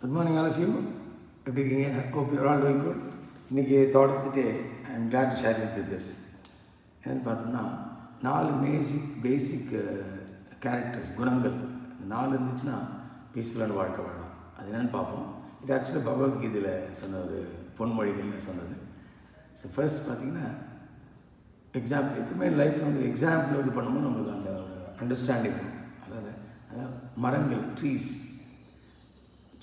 Good morning, all of you. எப்படி இருக்கீங்க? Hope you're all doing good. இன்றைக்கி தொடர்ந்துட்டு I am glad to share with you this. என்னென்னு பார்த்தோம்னா 4 பேசிக் characters குணங்கள் 4 இருந்துச்சுன்னா பீஸ்ஃபுல்லான வாழ்க்கை வாழலாம். அது என்னென்னு பார்ப்போம். இது ஆக்சுவலாக பகவத்கீதையில் சொன்ன ஒரு பொன்மொழிகள்னு சொன்னது. ஸோ ஃபர்ஸ்ட் பார்த்தீங்கன்னா எக்ஸாம்பிள் எப்பவுமே லைஃப்பில் வந்து எக்ஸாம்பிள் இது பண்ணும்போது நம்மளுக்கு அந்த ஒரு அண்டர்ஸ்டாண்டிங் அதாவது மரங்கள் ட்ரீஸ்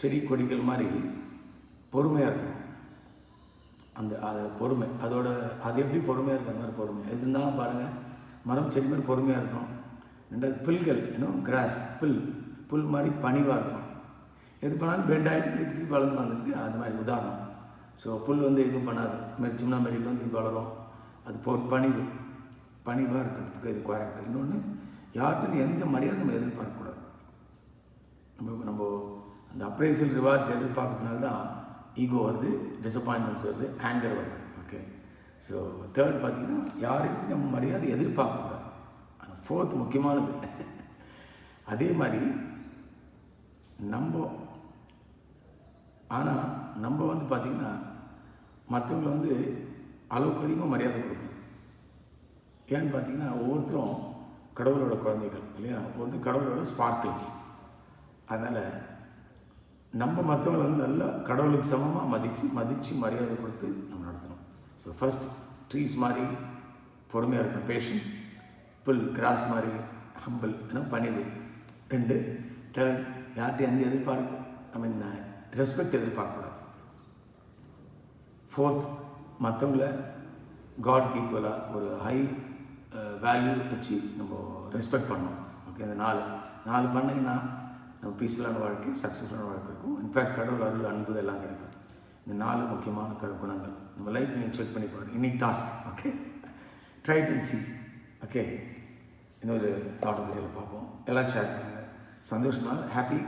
செடி கொடிகள் மாதிரி பொறுமையாக இருக்கும். அது பொறுமை அது எப்படி பொறுமையாக இருக்கும்? அந்த மாதிரி பொறுமை எது இருந்தாலும் பாருங்கள், மரம் செடி மாதிரி பொறுமையாக இருக்கும். ரெண்டாவது புல்கள் இன்னும் கிராஸ் புல் மாதிரி பணிவாக இருக்கும். எது பண்ணாலும் பெண்ட் ஆகிட்டு திருப்பி வளர்ந்து வந்துருக்கு. அது மாதிரி உதாரணம். ஸோ புல் வந்து எதுவும் பண்ணாது, மெரிச்சோம்னா மெரிக்கும், திருப்பி வளரும். அது பணிவாக இருக்கிறதுக்கு இது கேரக்டர். இன்னொன்று யார்கிட்ட எந்த மரியாதை நம்ம எதிர்பார்க்கக்கூடாது. நம்ம அந்த அப்ரைசல் ரிவார்ட்ஸ் எதிர்பார்க்கறதுனால தான் ஈகோ வருது, டிசப்பாயின்மெண்ட்ஸ் வருது, ஆங்கர் வருது. ஓகே. ஸோ தேர்ட் பார்த்திங்கன்னா யாருக்கும் நம்ம மரியாதை எதிர்பார்க்கக்கூடாது. ஆனால் ஃபோர்த் முக்கியமானது அதே மாதிரி நம்ம வந்து பார்த்திங்கன்னா மற்றவங்களை வந்து அளவுக்கு அதிகமாக மரியாதை கொடுக்கணும். ஏன்னு பார்த்திங்கன்னா ஒவ்வொருத்தரும் கடவுளோட குழந்தைகள் இல்லையா, ஒவ்வொருத்தரும் கடவுளோட ஸ்பார்க்கிள்ஸ். அதனால் நம்ம மற்றவங்களை வந்து நல்லா கடவுளுக்கு சமமாக மதித்து மரியாதை கொடுத்து நம்ம நடத்தணும். ஸோ ஃபஸ்ட் ட்ரீஸ் மாதிரி பொறுமையாக இருக்கணும், பேஷன்ஸ். கிராஸ் மாதிரி ஹம்பிள் பணிவு. 2 தேர்ட் யார்கிட்டையும் எந்த ரெஸ்பெக்ட் எதிர்பார்க்கக்கூடாது. 4th மற்றவங்கள காட்க்கு ஈக்குவலாக ஒரு ஹை வேல்யூ வச்சு நம்ம ரெஸ்பெக்ட் பண்ணணும். ஓகே. இந்த 4 பண்ணிங்கன்னா நம்ம பீஸ்ஃபுல்லான வாழ்க்கை, சக்ஸஸ்ஃபுல்லான வாழ்க்கை இருக்கும். இன்ஃபேக்ட் கடவுள் அருள் அன்பு எல்லாம் கிடைக்கும். இந்த 4 முக்கியமான குணங்கள் நம்ம லைஃப் நீங்கள் செக் பண்ணி பாருங்கள். இன்னைக்கு task. Okay. Try to C. Okay. இன்னொரு தாட்டத்தில் பார்ப்போம். எல்லாம் ஷேர் பண்ணுங்கள். சந்தோஷமாக ஹாப்பி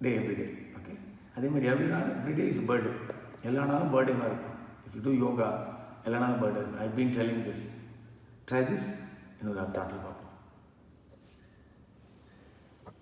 டே எவ்ரிடே. ஓகே. அதே மாதிரி எவ்ரிடே இஸ் பர்த்டே. எல்லா நாளும் பர்த்டே மாதிரி இருக்கும். இஃப் யூ டூ யோகா எல்லா நாளும் பர்த்டே இருக்கும். I been telling this. Try this. இன்னொரு தாட்டில் பார்ப்போம்.